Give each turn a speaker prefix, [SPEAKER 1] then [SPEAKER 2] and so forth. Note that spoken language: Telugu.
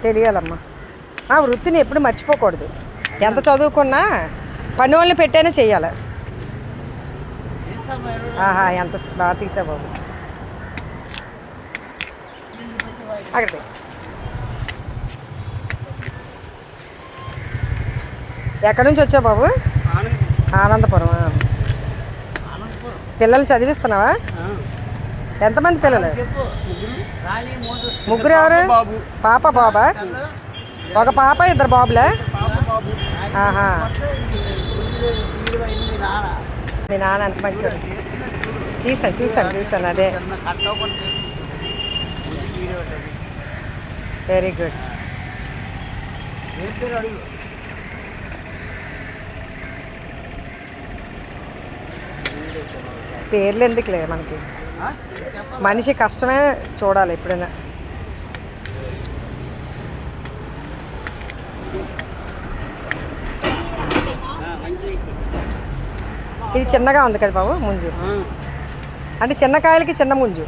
[SPEAKER 1] తెలియాలమ్మా. వృత్తిని ఎప్పుడు మర్చిపోకూడదు. ఎంత చదువుకున్నా పని వాళ్ళని పెట్టైనా చెయ్యాలి. ఎంత బాగా తీసా బాబు. అక్కడికి ఎక్కడి నుంచి వచ్చావు బాబు? ఆనందపురం. పిల్లలు చదివిస్తున్నావా? ఎంతమంది పిల్లలు? ముగ్గురు. ఎవరు? పాప బాబా? ఒక పాప ఇద్దరు బాబులే? మీ నాన్న ఎంత మంచివాడు. చూసాను అదే. Very good. పేర్లు ఎందుకులే మనకి, మనిషి కష్టమే చూడాలి ఎప్పుడైనా. ఇది చిన్నగా ఉంది కదా బాబు ముంజు, అంటే చిన్న కాయలకి చిన్న ముంజు.